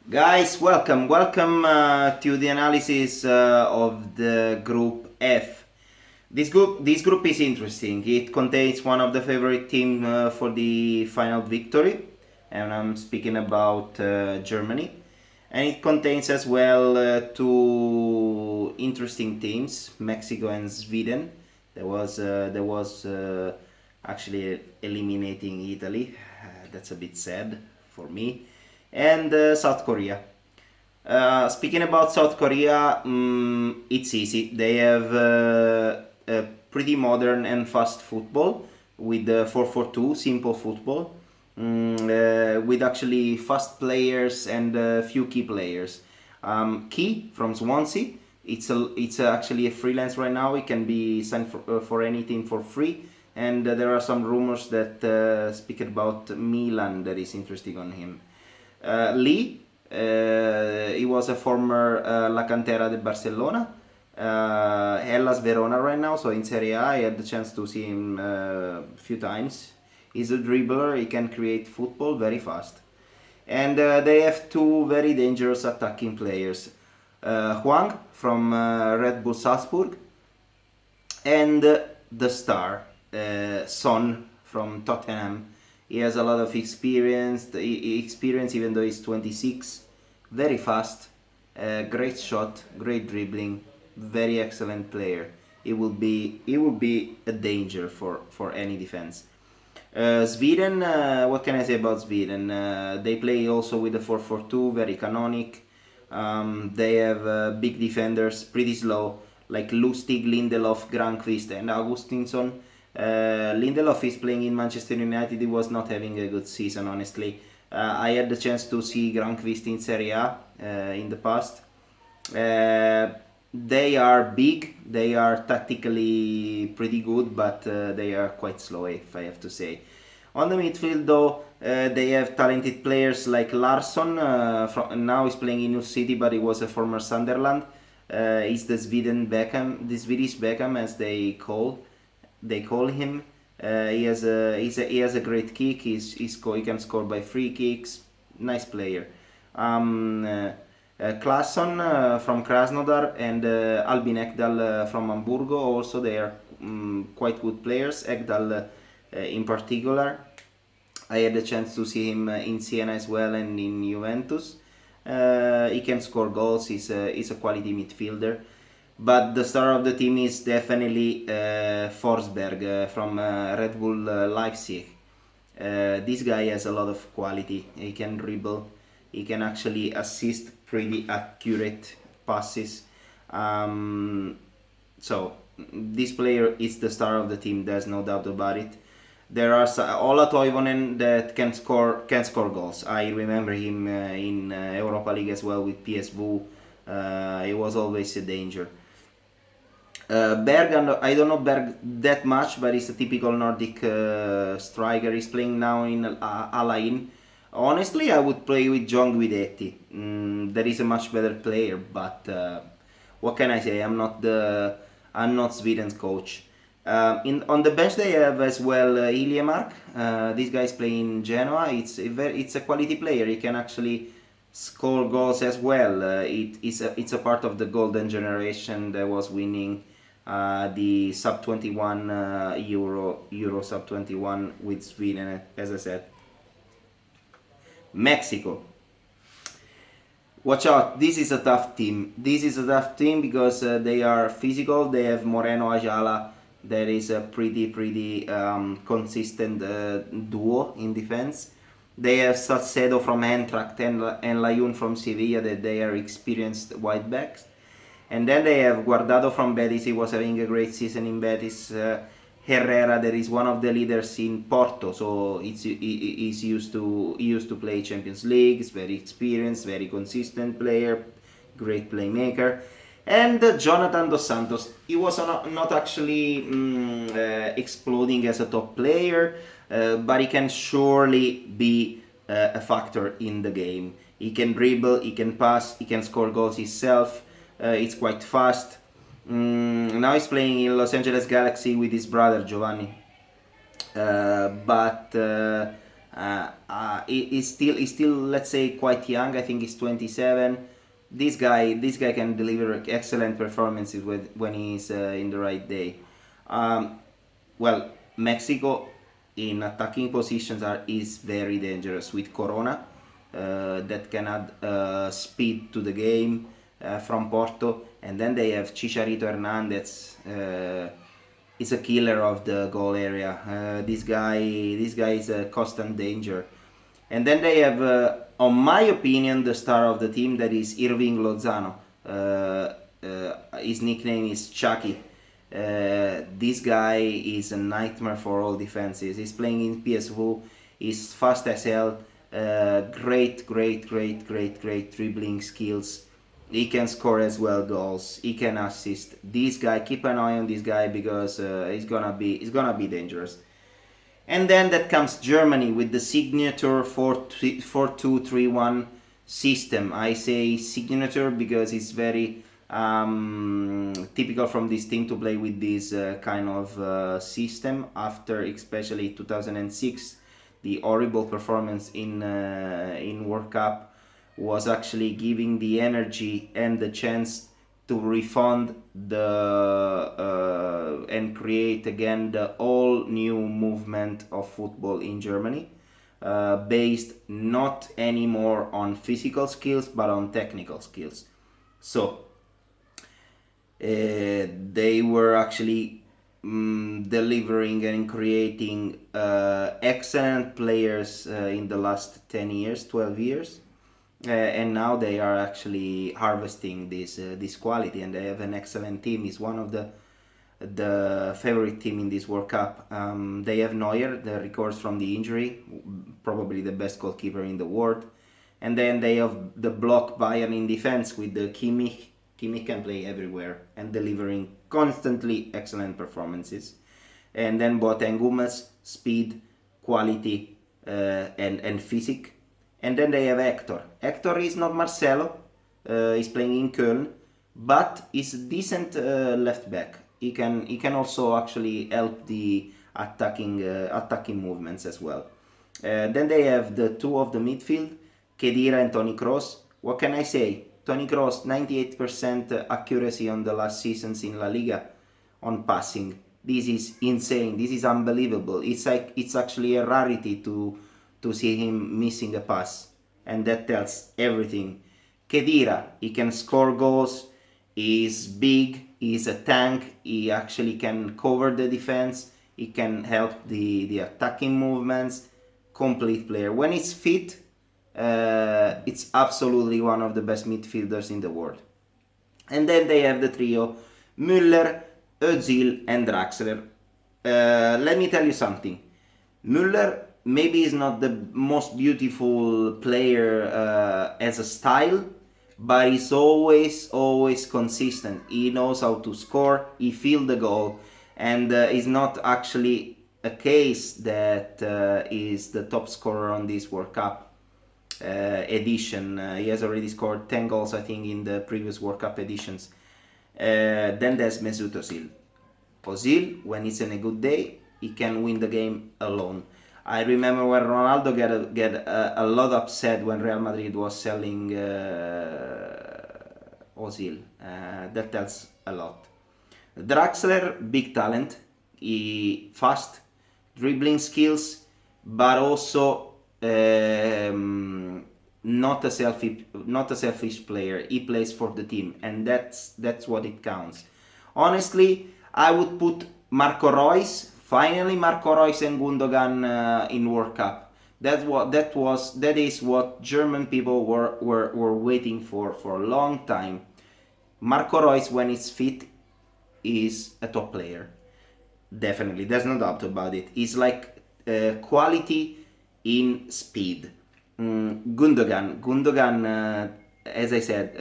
Guys, welcome to the analysis of the Group F. This group is interesting. It contains one of the favorite team for the final victory, and I'm speaking about Germany. And it contains as well two interesting teams, Mexico and Sweden. There was actually eliminating Italy. That's a bit sad for me, and South Korea. Speaking about South Korea, it's easy. They have a pretty modern and fast football with the 4-4-2, simple football, with actually fast players and a few key players. Key from Swansea. It's actually a freelance right now. It can be signed for anything for free. And there are some rumors that speak about Milan that is interesting on him. Lee, he was a former La Cantera de Barcelona, Hellas Verona right now, so in Serie A. I had the chance to see him a few times. He's a dribbler, he can create football very fast. And they have two very dangerous attacking players. Huang from Red Bull Salzburg and the star, Son from Tottenham. He has a lot of experience even though he's 26. Very fast, great shot, great dribbling, very excellent player. He will be a danger for any defense. Sweden, what can I say about Sweden? They play also with the 4-4-2, very canonic. They have big defenders, pretty slow, like Lustig, Lindelof, Granqvist, and Augustinsson. Lindelof is playing in Manchester United. He was not having a good season, honestly. I had the chance to see Granqvist in Serie A in the past. They are big, they are tactically pretty good, but they are quite slow, if I have to say. On the midfield, though, they have talented players like Larsson. Now he's playing in New City, but he was a former Sunderland. He's the Swedish Beckham, as they call him. He has a great kick. He can score by free kicks. Nice player. Claesson from Krasnodar and Albin Ekdal from Hamburgo. Also, they are quite good players. Ekdal in particular. I had the chance to see him in Siena as well and in Juventus. He can score goals. He's a quality midfielder. But the star of the team is definitely Forsberg from Red Bull Leipzig. This guy has a lot of quality. He can dribble. He can actually assist pretty accurate passes. So this player is the star of the team. There's no doubt about it. There are Ola Toivonen that can score goals. I remember him in Europa League as well with PSV. He was always a danger. Berg, I don't know Berg that much, but he's a typical Nordic striker. He's playing now in Alain. Honestly, I would play with John Guidetti. That is a much better player, but what can I say? I'm not Sweden's coach. On the bench they have as well Iliemark. This guy is playing in Genoa. It's a quality player. He can actually score goals as well. It's a part of the golden generation that was winning the sub 21 Euro sub 21 with Sweden, as I said. Mexico. Watch out, this is a tough team. This is a tough team because they are physical. They have Moreno Ayala, that is a pretty consistent duo in defense. They have Salcedo from Eintracht and Layun from Sevilla, that they are experienced wide backs. And then they have Guardado from Betis. He was having a great season in Betis. Herrera, that is one of the leaders in Porto, so he's used to play Champions League. He's very experienced, very consistent player, great playmaker. And Jonathan Dos Santos, he was not actually exploding as a top player, but he can surely be a factor in the game. He can dribble, he can pass, he can score goals himself. It's quite fast. Now he's playing in Los Angeles Galaxy with his brother Giovanni. But He's still, let's say, quite young. I think he's 27. This guy can deliver excellent performances when he's in the right day. Um, well, Mexico in attacking positions is very dangerous with Corona, that can add speed to the game from Porto, and then they have Chicharito Hernandez. Is a killer of the goal area. This guy is a constant danger. And then they have, on my opinion, the star of the team, that is Irving Lozano. His nickname is Chucky. This guy is a nightmare for all defenses. He's playing in PSV. He's fast as hell. Great dribbling skills. He can score as well goals. He can assist. This guy, keep an eye on this guy, because he's gonna be dangerous. And then that comes Germany with the signature 4-2-3-1 system. I say signature because it's very typical from this team to play with this kind of system after, especially 2006, the horrible performance in World Cup was actually giving the energy and the chance to refund and create again the all new movement of football in Germany, based not anymore on physical skills but on technical skills. So they were actually delivering and creating excellent players in the last 10 years, 12 years. And now they are actually harvesting this quality, and they have an excellent team. It's one of the favorite team in this World Cup. They have Neuer, that recovers from the injury, probably the best goalkeeper in the world. And then they have the block Bayern in defense with the Kimmich. Kimmich can play everywhere and delivering constantly excellent performances. And then Boateng Hummels, speed, quality, and physique. And then they have Hector. Hector is not Marcelo. He's playing in Köln, but he's a decent left back. He can also actually help the attacking movements as well. Then they have the two of the midfield, Khedira and Toni Kroos. What can I say? Toni Kroos, 98% accuracy on the last seasons in La Liga on passing. This is insane. This is unbelievable. It's actually a rarity to see him missing a pass, and that tells everything. Khedira, he can score goals, he's big, he's a tank, he actually can cover the defense, he can help the attacking movements, complete player. When he's fit, it's absolutely one of the best midfielders in the world. And then they have the trio, Müller, Özil and Draxler. Let me tell you something. Müller maybe is not the most beautiful player as a style, but he's always consistent. He knows how to score, he feels the goal, and is not actually a case that is the top scorer on this World Cup edition. He has already scored 10 goals, I think, in the previous World Cup editions. Then there's Mesut Ozil. Ozil, when he's in a good day, he can win the game alone. I remember when Ronaldo get a lot upset when Real Madrid was selling Ozil. That tells a lot. Draxler, big talent. He fast, dribbling skills, but also not a selfish player. He plays for the team, and that's what it counts. Honestly, I would put Marco Reus. Finally, Marco Reus and Gundogan in World Cup. That is what German people were waiting for a long time. Marco Reus, when he's fit, is a top player. Definitely, there's no doubt about it. He's like quality in speed. Gundogan, as I said,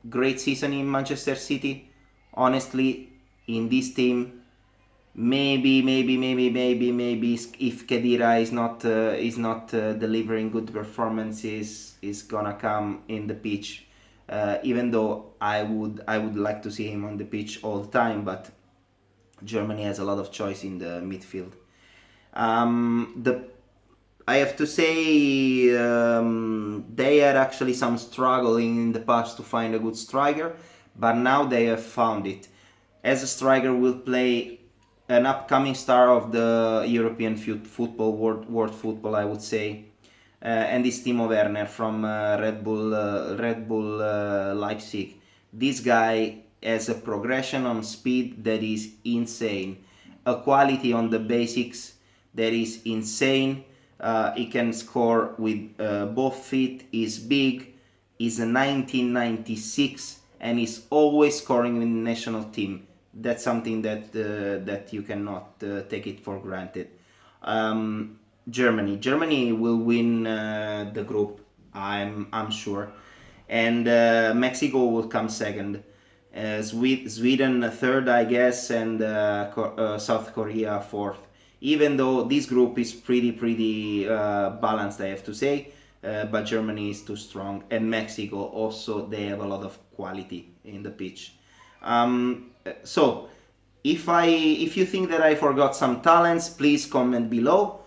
great season in Manchester City. Honestly, in this team, maybe if Khedira is not delivering good performances, is gonna come in the pitch. Even though I would like to see him on the pitch all the time, but Germany has a lot of choice in the midfield. I have to say they had actually some struggling in the past to find a good striker, but now they have found it. As a striker will play an upcoming star of the European football, world football, I would say, and it's Timo Werner from Red Bull Leipzig. This guy has a progression on speed that is insane, a quality on the basics that is insane. He can score with both feet. He's big. He's a 1996 and he's always scoring in the national team. That's something that you cannot take it for granted. Germany will win the group. I'm sure, and Mexico will come second. Sweden third, I guess, and South Korea fourth. Even though this group is pretty balanced, I have to say, but Germany is too strong, and Mexico also, they have a lot of quality in the pitch. So if you think that I forgot some talents, please comment below,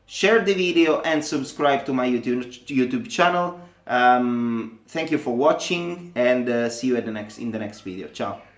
share the video and subscribe to my YouTube channel. Thank you for watching, and see you in the next video. Ciao.